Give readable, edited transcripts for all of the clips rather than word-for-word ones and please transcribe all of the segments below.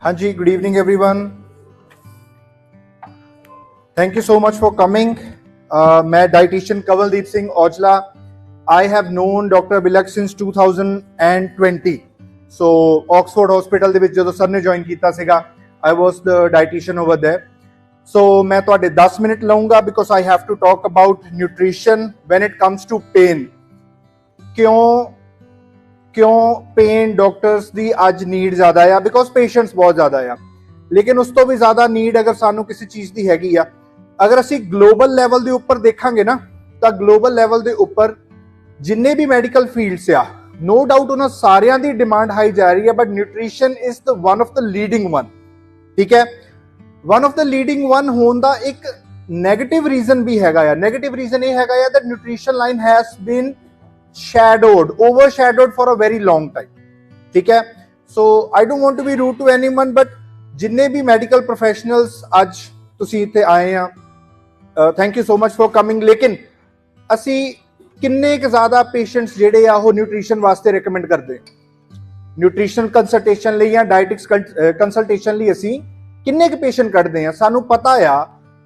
हाँ जी, good evening everyone. Thank you so much for coming. मैं dietitian Kawaldeep Singh Aujla. I have known Dr. Bilak since 2020. So Oxford Hospital ਦੇ ਵਿੱਚ ਜਦੋਂ sir ਨੇ join ਕੀਤਾ ਸੀਗਾ, I was the dietitian over there. So ਮੈਂ ਤੁਹਾਡੇ 10 ਮਿੰਟ ਲਵਾਂਗਾ because I have to talk about nutrition when it comes to pain. ਕਿਉਂ ਪੇਨ ਡਾਕਟਰਸ ਦੀ ਅੱਜ ਨੀਡ ਜ਼ਿਆਦਾ ਆ ਬਿਕੋਜ਼ ਪੇਸ਼ੈਂਟਸ ਬਹੁਤ ਜ਼ਿਆਦਾ ਆ, ਲੇਕਿਨ ਉਸ ਤੋਂ ਵੀ ਜ਼ਿਆਦਾ ਨੀਡ ਅਗਰ ਸਾਨੂੰ ਕਿਸੇ ਚੀਜ਼ ਦੀ ਹੈਗੀ ਆ, ਅਗਰ ਅਸੀਂ ਗਲੋਬਲ ਲੈਵਲ ਦੇ ਉੱਪਰ ਦੇਖਾਂਗੇ ਨਾ, ਤਾਂ ਗਲੋਬਲ ਲੈਵਲ ਦੇ ਉੱਪਰ ਜਿੰਨੇ ਵੀ ਮੈਡੀਕਲ ਫੀਲਡਸ ਆ, ਨੋ ਡਾਊਟ ਉਹਨਾਂ ਸਾਰਿਆਂ ਦੀ ਡਿਮਾਂਡ ਹਾਈ ਜਾ ਰਹੀ ਹੈ, but nutrition is the one of the leading one. ਠੀਕ ਹੈ, one of the leading one ਹੋਣ ਦਾ ਇੱਕ ਨੈਗੇਟਿਵ ਰੀਜ਼ਨ ਵੀ ਹੈਗਾ ਆ. ਨੈਗੇਟਿਵ ਰੀਜ਼ਨ ਇਹ ਹੈਗਾ ਆ that nutrition line has been overshadowed for a very long time. ठीक है, so I don't want to be rude to anyone, but जिन्ने भी medical professionals आज तुसी इत्थे आए हैं, thank you so much for coming. लेकिन असी किन्ने क ज़्यादा पेशेंट्स जेडे आ वो न्यूट्रिशन वास्ते रिकमेंड करते, न्यूट्रिशन कंसल्टेशन ਲਈ ਜਾਂ डाइटिक्स कंसल्टेशन ਲਈ ਅਸੀਂ किन्ने क पेशेंट करते हैं. सानू पता आ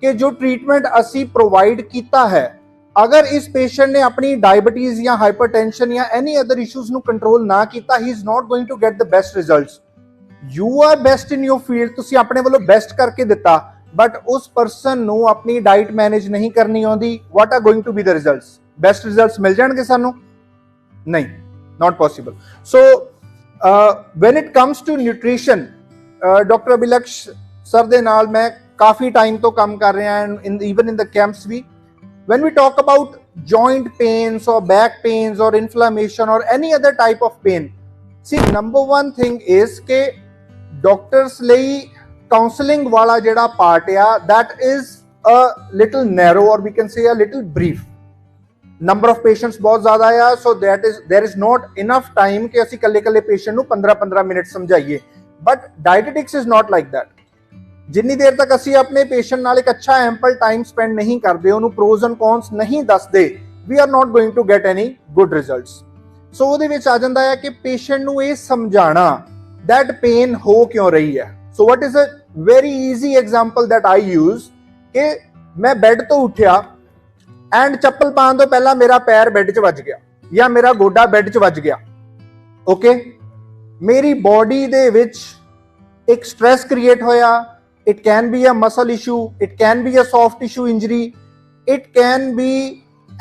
कि जो ट्रीटमेंट असी प्रोवाइड कीता है, अगर इस पेशेंट ने अपनी डायबिटीज या हाइपरटेंशन या एनी अदर इश्यूज ਨੂੰ ਕੰਟਰੋਲ ਨਾ ਕੀਤਾ, he is not going to get the best results. You are best in your field, ਤੁਸੀਂ ਆਪਣੇ ਵੱਲੋਂ ਬੈਸਟ ਕਰਕੇ ਦਿੱਤਾ, ਬਟ ਉਸ ਪਰਸਨ ਨੂੰ ਆਪਣੀ ਡਾਈਟ ਮੈਨੇਜ ਨਹੀਂ ਕਰਨੀ ਆਉਂਦੀ. What are going to be the results? Best results ਮਿਲ ਜਾਣਗੇ ਸਾਨੂੰ? ਨਹੀਂ, not possible. So when it comes to nutrition, doctor ਬਿਲਕ ਸਰ ਦੇ ਨਾਲ ਮੈਂ ਕਾਫੀ ਟਾਈਮ ਤੋਂ ਕੰਮ ਕਰ ਰਿਹਾ ਹਾਂ, ਇਵਨ ਇਨ ਦ ਕੈਂਪਸ ਵੀ. When we talk about joint pains or back pains or inflammation or any other type of pain, see, number one thing is कि doctors ਲਈ counseling वाला जेड़ा part है, that is a little narrow or we can say a little brief. Number of patients बहुत ज़्यादा है, so there is not enough time कि ਅਸੀਂ कल्ले patient ਨੂੰ 15-15 मिनट समझाइए. But dietetics is not like that. ਜਿੰਨੀ ਦੇਰ ਤੱਕ ਅਸੀਂ ਆਪਣੇ ਪੇਸ਼ੈਂਟ ਨਾਲ ਇੱਕ ਅੱਛਾ ਐਂਪਲ ਟਾਈਮ ਸਪੈਂਡ ਨਹੀਂ ਕਰਦੇ, ਉਹਨੂੰ ਪ੍ਰੋਜ਼ ਐਂਡ ਕੌਨਸ ਨਹੀਂ ਦੱਸਦੇ, we are not going to get any good results. So ਉਹਦੇ ਵਿੱਚ ਆ ਜਾਂਦਾ ਹੈ ਕਿ ਪੇਸ਼ੈਂਟ ਨੂੰ ਇਹ ਸਮਝਾਣਾ ਦੈਟ ਪੇਨ ਹੋ ਕਿਉਂ ਰਹੀ ਹੈ. So what is a very easy example that I use, ਕਿ ਮੈਂ ਬੈੱਡ ਤੋਂ ਉੱਠਿਆ ਐਂਡ ਚੱਪਲ ਪਾਉਣ ਤੋਂ ਪਹਿਲਾਂ ਮੇਰਾ ਪੈਰ ਬੈੱਡ 'ਚ ਵੱਜ ਗਿਆ ਜਾਂ ਮੇਰਾ ਗੋਡਾ ਬੈੱਡ 'ਚ ਵੱਜ ਗਿਆ. ਓਕੇ, ਮੇਰੀ ਬੋਡੀ ਦੇ ਵਿੱਚ ਇੱਕ ਸਟ੍ਰੈਸ ਕ੍ਰੀਏਟ ਹੋਇਆ. It can be a muscle issue, it can be a soft tissue injury, it can be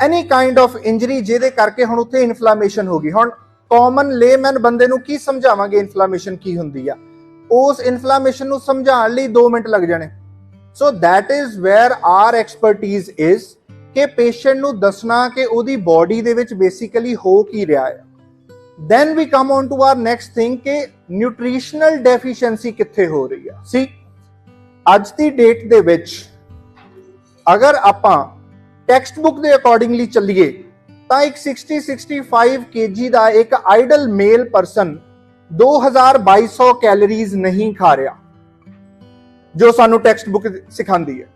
any kind of injury ਜਿਹਦੇ ਕਰਕੇ ਹੁਣ ਉੱਥੇ ਇਨਫਲੇਮੇਸ਼ਨ ਹੋ ਗਈ. ਹੁਣ ਕਾਮਨ ਲੇਮੈਨ ਬੰਦੇ ਨੂੰ ਕੀ ਸਮਝਾਵਾਂਗੇ ਇਨਫਲੇਮੇਸ਼ਨ ਕੀ ਹੁੰਦੀ ਆ? ਉਸ ਇਨਫਲੇਮੇਸ਼ਨ ਨੂੰ ਸਮਝਾਉਣ ਲਈ 2 ਮਿੰਟ ਲੱਗ ਜਾਣੇ. ਸੋ that is where our expertise is, ਕਿ ਪੇਸ਼ੈਂਟ ਨੂੰ ਦੱਸਣਾ ਕਿ ਉਹਦੀ ਬੋਡੀ ਦੇ ਵਿੱਚ ਬੇਸਿਕਲੀ ਹੋ ਕੀ ਰਿਹਾ ਹੈ. Then we come on to our next thing ਕਿ ਨਿਊਟ੍ਰੀਸ਼ਨਲ ਡੈਫੀਸ਼ੀਐਂਸੀ ਕਿੱਥੇ ਹੋ ਰਹੀ ਆ. See, ਅੱਜ ਦੀ ਡੇਟ ਦੇ ਵਿੱਚ ਅਗਰ ਆਪਾਂ ਟੈਕਸਟ ਬੁੱਕ ਦੇ ਅਕੋਰਡਿੰਗਲੀ ਚੱਲੀਏ, ਤਾਂ ਇੱਕ 60-65 kg ਦਾ ਇੱਕ ਆਈਡਲ ਮੇਲ ਪਰਸਨ 2200 ਕੈਲੋਰੀਜ਼ ਨਹੀਂ ਖਾ ਰਿਹਾ, ਜੋ ਸਾਨੂੰ ਟੈਕਸਟ ਬੁੱਕ ਸਿਖਾਉਂਦੀ ਹੈ,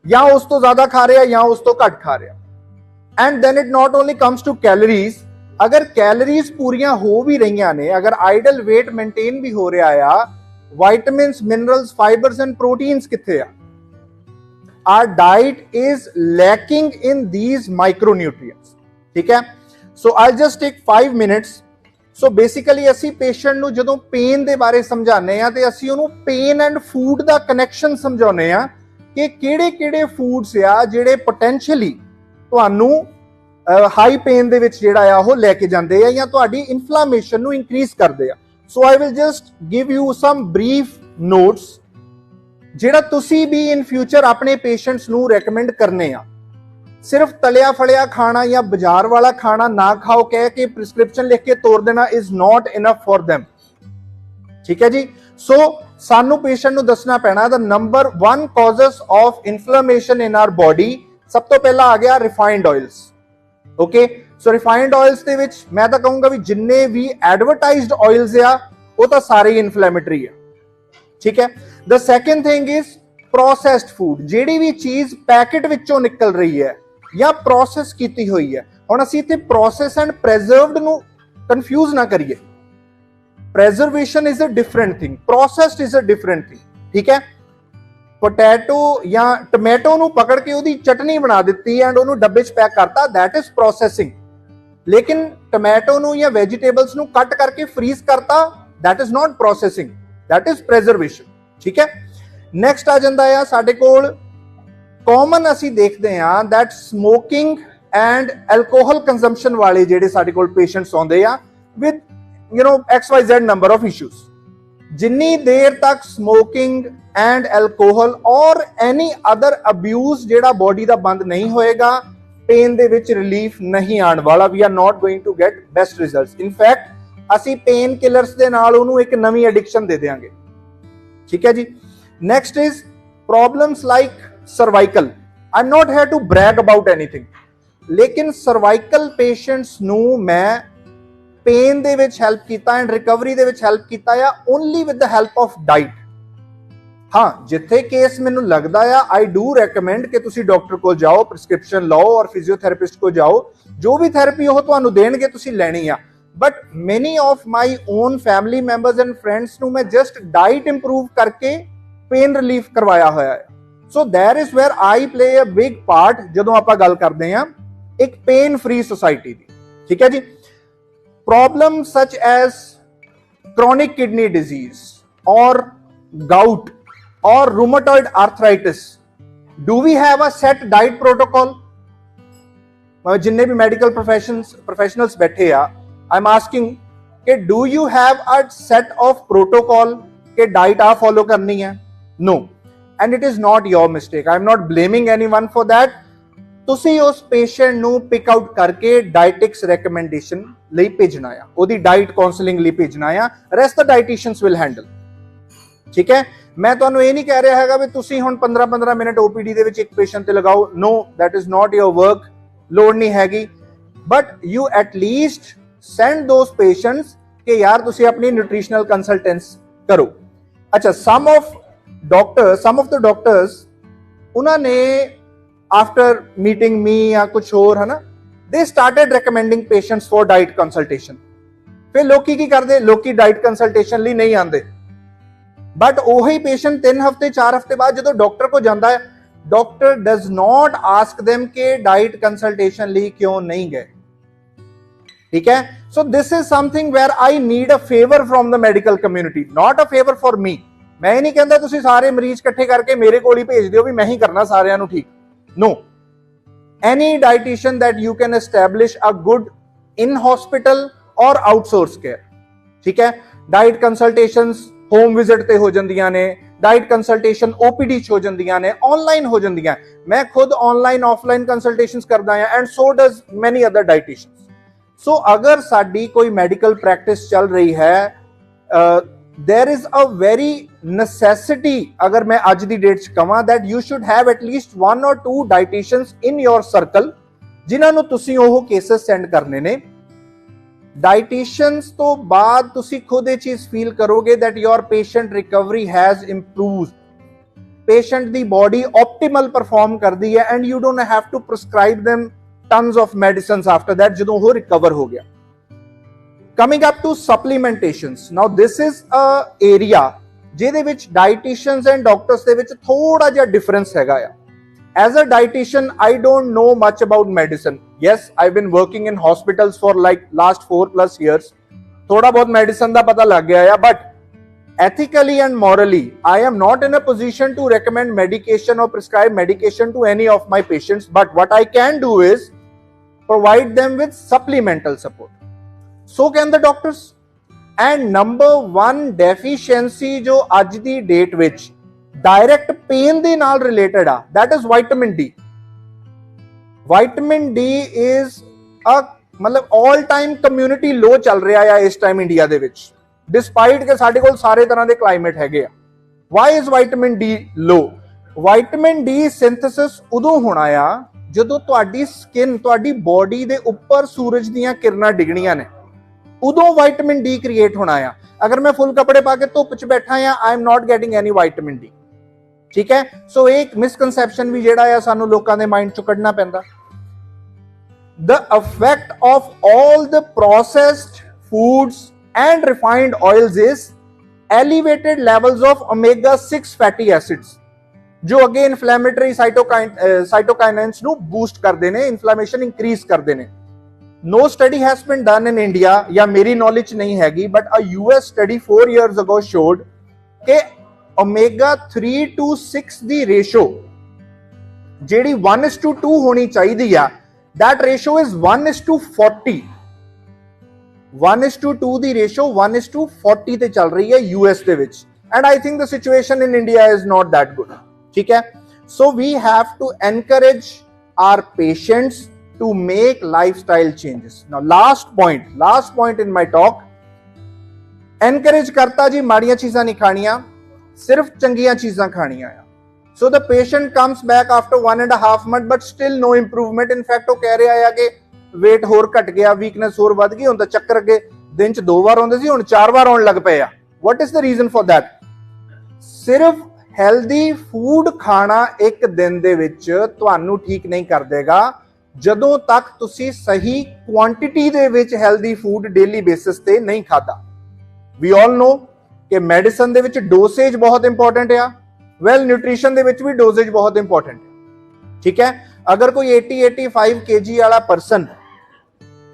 ਜਾਂ ਉਸ ਤੋਂ ਜ਼ਿਆਦਾ ਖਾ ਰਿਹਾ ਜਾਂ ਉਸ ਤੋਂ ਘੱਟ ਖਾ ਰਿਹਾ. And then it not only comes to calories, ਅਗਰ ਕੈਲੋਰੀਜ਼ ਪੂਰੀਆਂ ਹੋ ਵੀ ਰਹੀਆਂ ਨੇ, ਅਗਰ ਆਈਡਲ weight ਮੇਨਟੇਨ ਵੀ ਹੋ ਰਿਹਾ ਆ, vitamins, minerals, fibers and proteins किथे आ? Our diet is lacking in these micronutrients. ठीक है, so I'll just take 5 minutes. So basically ਅਸੀਂ patient ਨੂੰ ਜਦੋਂ pain ਦੇ ਬਾਰੇ ਸਮਝਾਉਂਦੇ ਆ, ਤੇ ਅਸੀਂ ਉਹਨੂੰ pain and food the connection ਸਮਝਾਉਂਦੇ ਆ ਕਿ ਕਿਹੜੇ foods ਆ ਜਿਹੜੇ potentially ਤੁਹਾਨੂੰ ਹਾਈ ਪੇਨ ਦੇ ਵਿੱਚ ਜਿਹੜਾ ਆ ਉਹ ਲੈ ਕੇ ਜਾਂਦੇ ਆ, ਜਾਂ ਤੁਹਾਡੀ ਇਨਫਲੇਮੇਸ਼ਨ ਨੂੰ ਇਨਕਰੀਜ਼ ਕਰਦੇ ਆ. So I will just give you some brief notes ਜਿਹੜਾ ਤੁਸੀਂ ਵੀ in future ਆਪਣੇ patients ਨੂੰ recommend ਕਰਨੇ ਆ. ਸਿਰਫ ਤਲਿਆ ਫਲਿਆ ਖਾਣਾ ਜਾਂ ਬਾਜ਼ਾਰ ਵਾਲਾ ਖਾਣਾ ਨਾ ਖਾਓ ਕਹਿ ਕੇ prescription ਲਿਖ ਕੇ ਤੋਰ ਦੇਣਾ is not enough for them. ਠੀਕ ਹੈ ਜੀ. ਸੋ ਸਾਨੂੰ patient ਨੂੰ ਦੱਸਣਾ ਪੈਣਾ the number 1 causes of inflammation in our body. ਸਭ ਤੋਂ ਪਹਿਲਾਂ ਆ ਗਿਆ refined oils. Okay, ਸੋ ਰਿਫਾਈਨਡ ਆਇਲਸ ਦੇ ਵਿੱਚ ਮੈਂ ਤਾਂ ਕਹੂੰਗਾ ਵੀ ਜਿੰਨੇ ਵੀ ਐਡਵਰਟਾਈਜ਼ਡ ਆਇਲਸ ਆ ਉਹ ਤਾਂ ਸਾਰੇ ਇਨਫਲੇਮੇਟਰੀ ਆ. ਠੀਕ ਹੈ. ਦ second thing is processed food, ਜਿਹੜੀ ਵੀ ਚੀਜ਼ ਪੈਕੇਟ ਵਿੱਚੋਂ ਨਿਕਲ ਰਹੀ ਹੈ ਜਾਂ ਪ੍ਰੋਸੈਸ ਕੀਤੀ ਹੋਈ ਹੈ. ਹੁਣ ਅਸੀਂ ਇੱਥੇ ਪ੍ਰੋਸੈਸ ਐਂਡ ਪ੍ਰੀਜ਼ਰਵਡ ਨੂੰ ਕਨਫਿਊਜ਼ ਨਾ ਕਰੀਏ. preservation is a different thing, processed is a different thing. ठीक है, पोटैटो या टोमेटो ਨੂੰ ਪਕੜ ਕੇ ਉਹਦੀ ਚਟਨੀ ਬਣਾ ਦਿੱਤੀ ਐਂਡ ਉਹਨੂੰ ਡੱਬੇ 'ਚ ਪੈਕ ਕਰਤਾ, that is processing. ਲੇਕਿਨ ਟੋਮੈਟੋ ਨੂੰ ਜਾਂ ਵੈਜੀਟੇਬਲਸ ਨੂੰ ਕੱਟ ਕਰਕੇ ਫਰੀਜ਼ ਕਰਤਾ, that is not processing, that is preservation. ਠੀਕ ਹੈ, ਨੈਕਸਟ ਆ ਜਾਂਦਾ ਆ ਸਾਡੇ ਕੋਲ ਕਾਮਨ ਅਸੀਂ ਦੇਖਦੇ ਆ that smoking and alcohol consumption ਵਾਲੇ ਜਿਹੜੇ ਸਾਡੇ ਕੋਲ ਪੇਸ਼ੈਂਟਸ ਆਉਂਦੇ ਆ with XYZ number of issues. ਜਿੰਨੀ ਦੇਰ ਤੱਕ ਸਮੋਕਿੰਗ ਐਂਡ ਐਲਕੋਹਲ ਔਰ ਐਨੀ ਅਦਰ ਅਬਿਊਜ਼ ਜਿਹੜਾ ਬੋਡੀ ਦਾ ਬੰਦ ਨਹੀਂ ਹੋਏਗਾ, ਪੇਨ ਦੇ ਵਿੱਚ ਰਿਲੀਫ ਨਹੀਂ ਆਉਣ ਵਾਲਾ. We are not going to get best results. In fact ਅਸੀਂ ਪੇਨ ਕਿਲਰਸ ਦੇ ਨਾਲ ਉਹਨੂੰ ਇੱਕ ਨਵੀਂ ਐਡਿਕਸ਼ਨ ਦੇ ਦੇਵਾਂਗੇ. ਠੀਕ ਹੈ ਜੀ. Next is problems like cervical. I am not here to brag about anything, ਲੇਕਿਨ ਸਰਵਾਈਕਲ ਪੇਸ਼ੈਂਟਸ ਨੂੰ ਮੈਂ पेन ਦੇ ਵਿੱਚ ਹੈਲਪ ਕੀਤਾ ਐਂਡ ਰਿਕਵਰੀ ਦੇ ਵਿੱਚ ਹੈਲਪ ਕੀਤਾ ਆ only with the help of diet. ਹਾਂ, ਜਿੱਥੇ ਕੇਸ ਮੈਨੂੰ ਲੱਗਦਾ ਆ ਆਈ ਡੂ ਰეკਮੈਂਡ ਕਿ ਤੁਸੀਂ ਡਾਕਟਰ ਕੋਲ ਜਾਓ, ਪ੍ਰਿਸਕ੍ਰਿਪਸ਼ਨ ਲਓ ਔਰ ਫਿਜ਼ੀਓਥੈਰੇਪਿਸਟ ਕੋਲ ਜਾਓ, ਜੋ ਵੀ ਥੈਰੇਪੀ ਉਹ ਤੁਹਾਨੂੰ ਦੇਣਗੇ ਤੁਸੀਂ ਲੈਣੀ ਆ. But many of my own family members and friends ਨੂੰ ਮੈਂ ਜਸਟ ਡਾਈਟ ਇੰਪਰੂਵ ਕਰਕੇ ਪੇਨ ਰਿਲੀਫ ਕਰਵਾਇਆ ਹੋਇਆ ਹੈ. So there is where I play a big part ਜਦੋਂ ਆਪਾਂ ਗੱਲ ਕਰਦੇ ਆ ਇੱਕ ਪੇਨ ਫ੍ਰੀ ਸੁਸਾਇਟੀ ਦੀ. ਠੀਕ ਹੈ ਜੀ. Problems such as chronic kidney disease or gout or rheumatoid arthritis, do we have a set diet protocol? जिन्ने भी medical professionals बैठे आ, I'm asking कि do you have a set of protocol कि diet आप follow करनी है? No, and it is not your mistake. I'm not blaming anyone for that. ਤੁਸੀਂ ਉਸ ਪੇਸ਼ੈਂਟ ਨੂੰ ਪਿਕ ਆਊਟ ਕਰਕੇ ਡਾਇਟਿਕਸ ਰეკਮੈਂਡੇਸ਼ਨ ਲਈ ਭੇਜਣਾ ਆ, ਉਹਦੀ ਡਾਈਟ ਕਾਉਂਸਲਿੰਗ ਲਈ ਭੇਜਣਾ ਆ. Rest the ਡਾਈਟੀਸ਼ੀਅਨਸ will handle. ਠੀਕ ਹੈ, ਮੈਂ ਤੁਹਾਨੂੰ ਇਹ ਨਹੀਂ ਕਹਿ ਰਿਹਾ ਹੈਗਾ ਵੀ ਤੁਸੀਂ ਹੁਣ 15-15 ਮਿੰਟ OPD ਦੇ ਵਿੱਚ ਇੱਕ ਪੇਸ਼ੈਂਟ ਤੇ ਲਗਾਓ. No, that is not your work. ਲੋੜ ਨਹੀਂ ਹੈਗੀ. But you at least send those patients ਕਿ ਯਾਰ ਤੁਸੀਂ ਆਪਣੀ ਨਿਊਟ੍ਰੀਸ਼ਨਲ ਕੰਸਲਟੈਂਸ ਕਰੋ. ਅੱਛਾ, ਸਮ ਆਫ ਦ ਡਾਕਟਰਸ ਉਹਨਾਂ ਨੇ after meeting me या कुछ और है ना, they started recommending patients for diet consultation. फिर लोकी की करते, लोकी diet consultation ਲਈ नहीं आंदे, बट ਉਹੀ patient 3 हफ्ते 4 हफ्ते बाद ਜਦੋਂ ਡਾਕਟਰ ਕੋ ਜਾਂਦਾ ਹੈ, doctor does not ask them कि diet consultation ਲਈ ਕਿਉਂ ਨਹੀਂ ਗਏ. ठीक है, so this is something where I need a favor from the medical community, not a favor for me. ਮੈਂ ਇਹ ਨਹੀਂ ਕਹਿੰਦਾ ਤੁਸੀਂ ਸਾਰੇ ਮਰੀਜ਼ ਇਕੱਠੇ ਕਰਕੇ ਮੇਰੇ ਕੋਲ ਹੀ ਭੇਜ ਦਿਓ ਵੀ ਮੈਂ ਹੀ ਕਰਨਾ ਸਾਰਿਆਂ ਨੂੰ ਠੀਕ. No, any dietitian that you can establish a good in hospital or outsource care. ठीक है, diet consultations home visit ਤੇ ਹੋ ਜਾਂਦੀਆਂ ਨੇ, diet consultation OPD ਚ ਹੋ ਜਾਂਦੀਆਂ ਨੇ, online ਹੋ ਜਾਂਦੀਆਂ. ਮੈਂ ਖੁਦ online offline consultations ਕਰਦਾ ਹਾਂ and so does many other dietitians. So ਅਗਰ ਸਾਡੀ ਕੋਈ medical practice ਚੱਲ ਰਹੀ ਹੈ, there is a very necessity, agar main aaj di date ch kaha, that you should have at least 1 or 2 dietitians in your circle ਜਿਨ੍ਹਾਂ ਨੂੰ ਤੁਸੀਂ ਉਹ ਕੇਸਸ ਸੈਂਡ ਕਰਨੇ ਨੇ. ਡਾਈਟੀਸ਼ੀਅਨਸ ਤੋਂ ਬਾਅਦ ਤੁਸੀਂ ਖੁਦ ਇਹ ਚੀਜ਼ ਫੀਲ ਕਰੋਗੇ that your patient recovery has improved. Patient the body optimal perform ਕਰਦੀ ਹੈ and you don't have to prescribe them tons of medicines after that ਜਦੋਂ ਉਹ ਰਿਕਵਰ ਹੋ ਗਿਆ. Coming up to supplementations. Now this is a area ਜਿਹਦੇ ਵਿੱਚ dietitians and doctors ਦੇ ਵਿੱਚ ਥੋੜਾ ਜਿਹਾ difference ਹੈਗਾ ਆ. As a dietitian, I don't know much about medicine. Yes, I've been working in hospitals for like last 4+ years. ਥੋੜਾ ਬਹੁਤ medicine ਦਾ ਪਤਾ ਲੱਗ ਗਿਆ ਆ, but ethically and morally, I am not in a position to recommend medication or prescribe medication to any of my patients. But what I can do is provide them with supplemental support. So can the doctors. And number 1 deficiency जो ਅੱਜ ਦੀ date ਵਿੱਚ direct pain ਦੇ ਨਾਲ related ਆ, that is vitamin D. Vitamin D is a ਮਤਲਬ all time community low ਚੱਲ ਰਿਹਾ ਆ ਇਸ ਟਾਈਮ ਇੰਡੀਆ ਦੇ ਵਿੱਚ, despite ਕਿ ਸਾਡੇ ਕੋਲ ਸਾਰੇ ਤਰ੍ਹਾਂ ਦੇ ਕਲਾਈਮੇਟ ਹੈਗੇ ਆ. Why is vitamin D low? Vitamin D synthesis ਉਦੋਂ ਹੋਣਾ ਆ ਜਦੋਂ ਤੁਹਾਡੀ ਸਕਿਨ, ਤੁਹਾਡੀ ਬੋਡੀ ਦੇ ਉੱਪਰ ਸੂਰਜ ਦੀਆਂ ਕਿਰਨਾਂ ਡਿੱਗਣੀਆਂ ਨੇ, ਉਦੋਂ ਵਿਟਾਮਿਨ ਡੀ ਕ੍ਰੀਏਟ ਹੋਣਾ ਆ. ਅਗਰ ਮੈਂ ਫੁੱਲ ਕੱਪੜੇ ਪਾ ਕੇ ਧੁੱਪ 'ਚ ਬੈਠਾ ਆ, ਆਈ am not getting any vitamin D. ਠੀਕ ਹੈ, ਸੋ ਇੱਕ ਮਿਸਕਨਸੈਪਸ਼ਨ ਵੀ ਜਿਹੜਾ ਆ ਸਾਨੂੰ ਲੋਕਾਂ ਦੇ ਮਾਈਂਡ 'ਚੋਂ ਕੱਢਣਾ ਪੈਂਦਾ. The effect of all the processed foods and refined oils is elevated levels of omega-6 fatty acids, जो अगे इन्फ्लेमेटरी साइटोकाइनेंस ਨੂੰ ਬੂਸਟ ਕਰਦੇ ਨੇ, ਇਨਫਲੇਮੇਸ਼ਨ इंक्रीज ਕਰਦੇ ਨੇ। No study has been done in India, या मेरी knowledge नहीं हैगी, but a US study 4 years ago showed कि omega-3 to 6 ਦੀ ratio ਜਿਹੜੀ 1:2 ਹੋਣੀ ਚਾਹੀਦੀ ਆ, that ratio is 1:40। 1:2 the ratio 1:40 ਤੇ ਚੱਲ ਰਹੀ ਹੈ US ਦੇ ਵਿੱਚ, and I think the situation in India is not that good। ठीक है, so we have to encourage our patients to make lifestyle changes। Now last point in my talk, encourage करता जी माड़ियां चीज़ां नहीं खानियां, सिर्फ चंगियां चीज़ां खानियां आ। So the patient comes back after 1.5 month but still no improvement। In fact वो कह रहा है कि weight होर घट गया, weakness होर वध गई, हुण तां चक्कर अगे दिन च 2 वार आउंदे सी, हुण 4 वार आउण लग पए आ। What is the reason for that? सिर्फ ਹੈਲਦੀ ਫੂਡ ਖਾਣਾ ਇੱਕ ਦਿਨ ਦੇ ਵਿੱਚ ਤੁਹਾਨੂੰ ਠੀਕ ਨਹੀਂ ਕਰ ਦੇਗਾ ਜਦੋਂ ਤੱਕ ਤੁਸੀਂ ਸਹੀ ਕੁਆਂਟੀਟੀ ਦੇ ਵਿੱਚ ਹੈਲਦੀ ਫੂਡ ਡੇਲੀ ਬੇਸਿਸ ਤੇ ਨਹੀਂ ਖਾਦਾ। ਵੀ ਆਲ ਨੋ ਕਿ ਮੈਡੀਸਨ ਦੇ ਵਿੱਚ ਡੋਸੇਜ ਬਹੁਤ ਇੰਪੋਰਟੈਂਟ ਆ, ਵੈਲ ਨਿਊਟ੍ਰੀਸ਼ਨ ਦੇ ਵਿੱਚ ਵੀ ਡੋਸੇਜ ਬਹੁਤ ਇੰਪੋਰਟੈਂਟ ਹੈ। ਠੀਕ ਹੈ, ਅਗਰ ਕੋਈ 80-85 kg ਵਾਲਾ ਪਰਸਨ,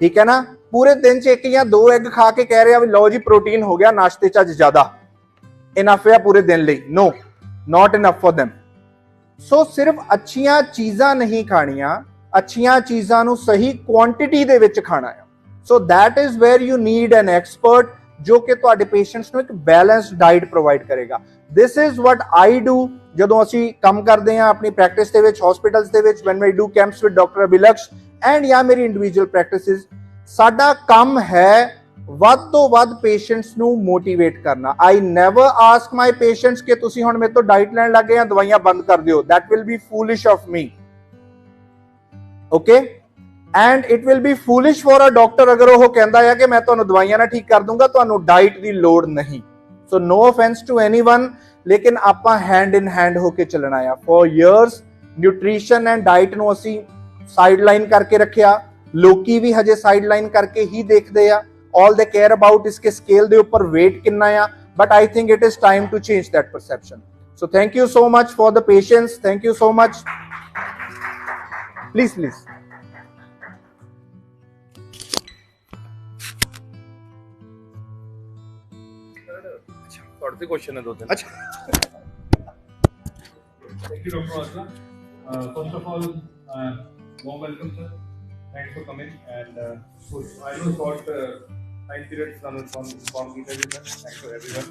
ਠੀਕ ਹੈ ਨਾ, ਪੂਰੇ ਦਿਨ 'ਚ 1 ਜਾਂ 2 ਐਗ ਖਾ ਕੇ ਕਹਿ ਰਿਹਾ ਵੀ ਲਓ ਜੀ ਪ੍ਰੋਟੀਨ ਹੋ ਗਿਆ, ਨਾਸ਼ਤੇ 'ਚ ਅੱਜ ਜ਼ਿਆਦਾ ਇਨਫ ਹੈ ਪੂਰੇ ਦਿਨ ਲਈ, ਨੋ, not enough for them। so ਸਿਰਫ ਅੱਛੀਆਂ ਚੀਜ਼ਾਂ ਨਹੀਂ ਖਾਣੀਆਂ, ਅੱਛੀਆਂ ਚੀਜ਼ਾਂ ਨੂੰ ਸਹੀ ਕੁਆਂਟੀਟੀ ਦੇ ਵਿੱਚ ਖਾਣਾ ਹੈ। so that is where you need an expert ਜੋ ਕਿ ਤੁਹਾਡੇ ਪੇਸ਼ੈਂਟਸ ਨੂੰ ਇੱਕ ਬੈਲੈਂਸਡ ਡਾਈਟ ਪ੍ਰੋਵਾਈਡ ਕਰੇਗਾ। this is what I do ਜਦੋਂ ਅਸੀਂ ਕੰਮ ਕਰਦੇ ਹਾਂ ਆਪਣੀ ਪ੍ਰੈਕਟਿਸ ਦੇ ਵਿੱਚ, ਹਸਪੀਟਲਸ ਦੇ ਵਿੱਚ, when we do camps with Dr. Abhilaksh and ਜਾਂ ਮੇਰੀ ਇੰਡੀਵਿਜੂਅਲ ਪ੍ਰੈਕਟਿਸਿਸ, ਸਾਡਾ ਕੰਮ ਹੈ ਵੱਧ ਤੋਂ ਵੱਧ ਪੇਸ਼ੈਂਟਸ ਨੂੰ ਮੋਟੀਵੇਟ ਕਰਨਾ। I never ask my patients ਕਿ ਤੁਸੀਂ ਹੁਣ ਮੇਰੇ ਤੋਂ ਡਾਈਟ ਲੈਣ ਲੱਗੇ ਜਾਂ ਦਵਾਈਆਂ ਬੰਦ ਕਰ ਦਿਓ। that will be foolish of me, okay, and it will be foolish for a doctor ਅਗਰ ਉਹ ਕਹਿੰਦਾ ਹੈ ਕਿ ਮੈਂ ਤੁਹਾਨੂੰ ਦਵਾਈਆਂ ਨਾਲ ਠੀਕ ਕਰ ਦੂੰਗਾ, ਤੁਹਾਨੂੰ ਡਾਈਟ ਦੀ ਲੋੜ ਨਹੀਂ। so no offense to anyone, ਲੇਕਿਨ ਆਪਾਂ ਹੈਂਡ ਇਨ ਹੈਂਡ ਹੋ ਕੇ ਚੱਲਣਾ ਆ। for years nutrition and diet ਨੂੰ ਅਸੀਂ ਸਾਈਡਲਾਈਨ ਕਰਕੇ ਰੱਖਿਆ, ਲੋਕੀ ਵੀ ਹਜੇ ਸਾਈਡਲਾਈਨ ਕਰਕੇ ਹੀ ਦੇਖਦੇ ਆ। all they care about is ਕਿ scale ਦੇ ਉੱਪਰ weight ਕਿੰਨਾ ਆ, but I think it is time to change that perception। so thank you so much for the patience, thank you so much। please ਤੁਹਾਡੇ ਤੇ ਕੁਐਸਚਨ ਹੈ 2-3। अच्छा Thank you, Dr. Asla. First of all, warm welcome, sir. Thanks for coming, and I know short time period ਤੁਹਾਨੂੰ inform ਕੀਤਾ ਜੀ sir. Thanks for everyone।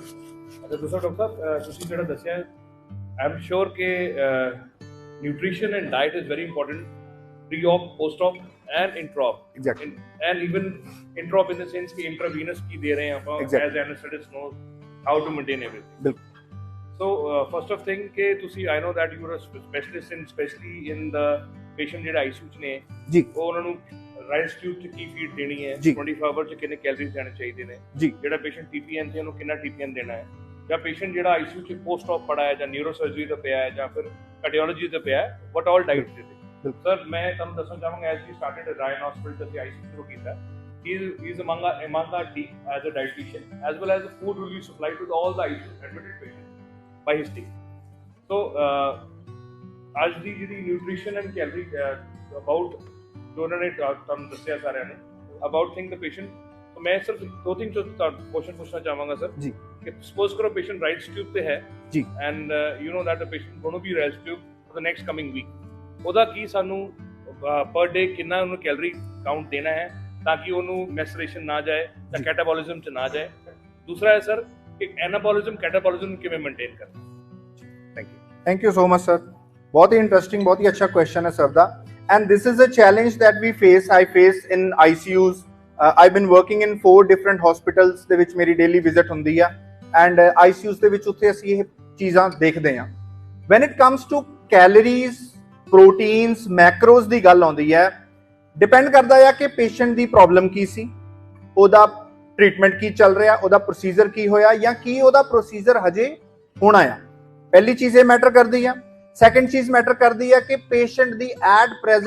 ਅਤੇ ਦੂਸਰਾ doctor ਸਾਹਿਬ, ਤੁਸੀਂ ਜਿਹੜਾ ਦੱਸਿਆ, I am sure ਕਿ nutrition and diet is very important pre-op, post-op and intra-op। Exactly। And even intra-op in the sense कि intravenous ਕੀ ਦੇ ਰਹੇ ਹਾਂ ਆਪਾਂ, as anesthetist knows how to maintain everything। ਬਿਲਕੁਲ। So first of thing कि ਤੁਸੀਂ, I know that you are a specialist in especially in the patient ਜਿਹੜੇ ICU 'ਚ ਨੇ ਜੀ, ਉਹ ਉਹਨਾਂ ਨੂੰ ਰਾਈਸ ਟਿਊਬ 'ਚ ਕੀ ਫੀਡ ਦੇਣੀ ਹੈ, 24 ਆਵਰ 'ਚ ਕਿੰਨੇ ਕੈਲਰੀਜ਼ ਦੇਣੇ ਚਾਹੀਦੇ ਨੇ ਜੀ, ਜਿਹੜਾ ਪੇਸ਼ੈਂਟ TPN ਤੇ ਉਹਨੂੰ ਕਿੰਨਾ TPN ਦੇਣਾ ਹੈ, ਜਾਂ ਪੇਸ਼ੈਂਟ ਜਿਹੜਾ ICU 'ਚ ਪੋਸਟ ਆਪ ਪੜਾ ਹੈ ਜਾਂ ਨਿਊਰੋ ਸਰਜਰੀ ਦਾ ਪਿਆ ਹੈ ਜਾਂ ਫਿਰ ਕਾਰਡੀਓਲੋਜੀ ਦਾ ਪਿਆ ਹੈ, ਵਟ ਆਲ ਡਾਈਟ ਦੇ ਦੇ। ਸਰ ਮੈਂ ਤੁਹਾਨੂੰ ਦੱਸਣਾ ਚਾਹਾਂਗਾ, as we started Ryan hospital ਅਸੀਂ ICU ਸ਼ੁਰੂ ਕੀਤਾ, he is among our team as a dietitian, as well as the food will be supplied to all the ICU admitted patients by his team। so ਅੱਜ ਦੀ ਜਿਹੜੀ nutrition and calorie about ਜੋ ਉਹਨਾਂ ਨੇ ਤੁਹਾਨੂੰ ਦੱਸਿਆ ਸਾਰਿਆਂ ਨੇ ਅਬਾਊਟ ਥਿੰਗ ਦ ਪੇਸ਼ੈਂਟ, तो मैं सिर्फ 2-3 क्वेश्चन पूछना चाहूँगा सर जी कि सपोज करो पेशेंट राइट ट्यूब पे है जी, and you know that the patient gonna be right tube for the next coming week, ਉਹਦਾ ਕੀ ਸਾਨੂੰ ਪਰ ਡੇ ਕਿੰਨਾ ਉਹਨੂੰ ਕੈਲਰੀ ਕਾਊਂਟ ਦੇਣਾ ਹੈ ਤਾਂ ਕਿ ਉਹਨੂੰ ਮੈਸਰੇਸ਼ਨ ਨਾ ਜਾਏ ਜਾਂ ਕੈਟਾਬੋਲਿਜ਼ਮ ਚ ਨਾ ਜਾਏ। ਦੂਸਰਾ ਹੈ ਸਰ ਕਿ ਐਨਾਬੋਲਿਜ਼ਮ ਕੈਟਾਬੋਲਿਜ਼ਮ ਕਿਵੇਂ ਮੇਨਟੇਨ ਕਰਨਾ। Thank you so much sir. बहुत ही इंटरेस्टिंग, बहुत ही अच्छा क्वेश्चन है सर दा, and this is a challenge that we face, I face in ICUs। I've been working in 4 different hospitals ਦੇ ਵਿੱਚ ਮੇਰੀ ਡੇਲੀ ਵਿਜ਼ਿਟ ਹੁੰਦੀ ਆ, ਐਂਡ ICUs ਦੇ ਵਿੱਚ ਉੱਥੇ ਅਸੀਂ ਇਹ ਚੀਜ਼ਾਂ ਦੇਖਦੇ ਹਾਂ। when it comes to calories, proteins, macros ਦੀ ਗੱਲ ਆਉਂਦੀ ਹੈ, ਡਿਪੈਂਡ ਕਰਦਾ ਆ ਕਿ ਪੇਸ਼ੈਂਟ ਦੀ ਪ੍ਰੋਬਲਮ ਕੀ ਸੀ, ਉਹਦਾ ਟ੍ਰੀਟਮੈਂਟ ਕੀ ਚੱਲ ਰਿਹਾ, ਉਹਦਾ ਪ੍ਰੋਸੀਜਰ ਕੀ ਹੋਇਆ ਜਾਂ ਕੀ ਉਹਦਾ ਪ੍ਰੋਸੀਜਰ ਹਜੇ ਹੋਣਾ ਆ। ਪਹਿਲੀ ਚੀਜ਼ ਇਹ ਮੈਟਰ ਕਰਦੀ ਆ। ਸੈਕੰਡ ਚੀਜ਼ ਮੈਟਰ ਕਰਦੀ ਆ ਕਿ ਪੇਸ਼ੈਂਟ ਦੀ ਐਟ ਪ੍ਰੈਜ਼ੈਂਟ